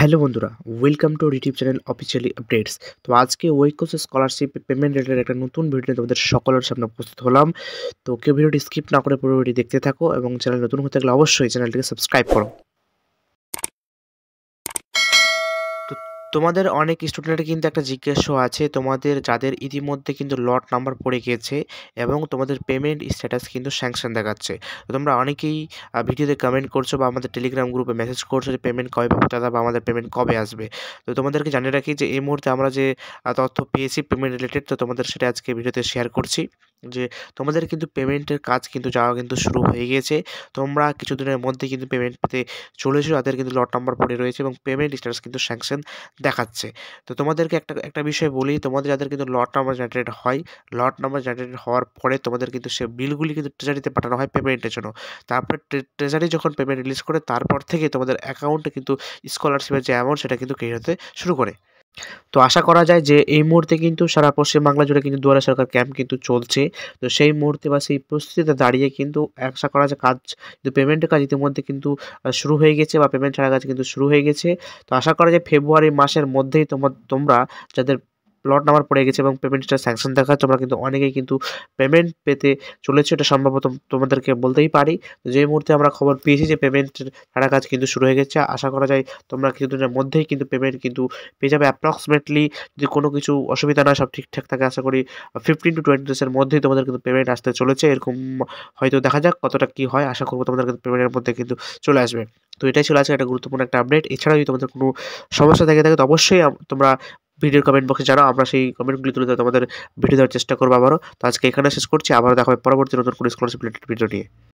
Hello বন্ধুরা, welcome to YouTube channel officially updates. তো আজকে ওয়েকোস স্কলারশিপ পেমেন্ট রিলেটেড একটা নতুন ভিডিও তোমাদের সকলের সামনে উপস্থিত হলাম। তো কেউ ভিডিওটি স্কিপ না করে পুরো ভিডিও দেখতে থাকো এবং চ্যানেল নতুন হতে গেলে অবশ্যই চ্যানেলটিকে সাবস্ক্রাইব করো। তো তোমাদের অনেক স্টুডেন্টের কিন্তু একটা জিজ্ঞাসা আছে, তোমাদের যাদের ইতিমধ্যে কিন্তু লট নাম্বার পড়ে গিয়েছে এবং তোমাদের পেমেন্ট স্ট্যাটাস কিন্তু স্যাংশন দেখাচ্ছে। তো তোমরা অনেকেই ভিডিওতে কমেন্ট করছো বা আমাদের টেলিগ্রাম গ্রুপে মেসেজ করছো যে পেমেন্ট কবে পাবো দাদা বা আমাদের পেমেন্ট কবে আসবে। তো তোমাদেরকে জানিয়ে রাখি যে এই মুহূর্তে আমরা যে তথ্য পেয়েছি পেমেন্ট রিলেটেড, তো তোমাদের সেটা আজকে ভিডিওতে শেয়ার করছি যে তোমাদের কিন্তু পেমেন্টের কাজ কিন্তু যাওয়া কিন্তু শুরু হয়ে গিয়েছে। তোমরা কিছুদিনের মধ্যে কিন্তু পেমেন্ট পেতে চলেছো, যাদের কিন্তু লট নাম্বার পড়ে রয়েছে এবং পেমেন্ট স্ট্যাটাস কিন্তু স্যাংশন দেখাচ্ছে। তো তোমাদেরকে একটা বিষয় বলি, তোমাদের যাদের কিন্তু লট নাম্বার জেনারেট হয়, লট নাম্বার জেনারেট হওয়ার পরে তোমাদের কিন্তু সে বিলগুলি কিন্তু ট্রেজারিতে পাঠানো হয় পেমেন্টের জন্য। তারপরে ট্রেজারি যখন পেমেন্ট রিলিজ করে তারপর থেকে তোমাদের অ্যাকাউন্টে কিন্তু স্কলারশিপের যে অ্যামাউন্ট সেটা কিন্তু ক্রেডিট হতে শুরু করে। তো আশা করা যায় যে এই মুহূর্তে কিন্তু সারা পশ্চিমবাংলা জুড়ে কিন্তু দুয়ারে সরকার ক্যাম্প কিন্তু চলছে। তো সেই মুহূর্তে বা সেই পরিস্থিতিতে দাঁড়িয়ে কিন্তু আশা করা যায় কাজ কিন্তু পেমেন্টের কাজ ইতিমধ্যে কিন্তু শুরু হয়ে গেছে বা পেমেন্ট ছাড়ার কাজ কিন্তু শুরু হয়ে গেছে। তো আশা করা যায় ফেব্রুয়ারি মাসের মধ্যেই তোমরা যাদের লট নাম্বার পড়ে গেছে এবং পেমেন্টটা স্যাংশন দেখাচ্ছে তোমরা কিন্তু অনেকেই কিন্তু পেমেন্ট পেতে চলেছে, এটা সম্ভবত তোমাদেরকে বলতেই পারি। তো যে মুহূর্তে আমরা খবর পেয়েছি যে পেমেন্টের ছাড়া কাজ কিন্তু শুরু হয়ে গেছে, আশা করা যায় তোমরা কিছুদিনের মধ্যেই কিন্তু পেমেন্ট কিন্তু পেয়ে যাবে অ্যাপ্রক্সিমেটলি। যদি কোনো কিছু অসুবিধা না হয়, সব ঠিকঠাক থাকে, আশা করি 15 to 20 ডেজের মধ্যেই তোমাদের কিন্তু পেমেন্ট আসতে চলেছে। এরকম হয়তো দেখা যাক কতটা কী হয়, আশা করবো তোমাদের কিন্তু পেমেন্টের মধ্যে কিন্তু চলে আসবে। তো এটাই ছিল আজকে একটা গুরুত্বপূর্ণ একটা আপডেট। এছাড়াও যদি তোমাদের কোনো সমস্যা থেকে থাকে তো অবশ্যই তোমরা ভিডিওর কমেন্ট বক্সে জানাও, আমরা সেই কমেন্টগুলি তুলে ধরে তোমাদের ভিডিও দেওয়ার চেষ্টা করবো আবারও। তো আজকে এখানে শেষ করছি, আবারও দেখা হবে পরবর্তী নতুন কোনো স্কলারশিপ রিলেটেড ভিডিও নিয়ে।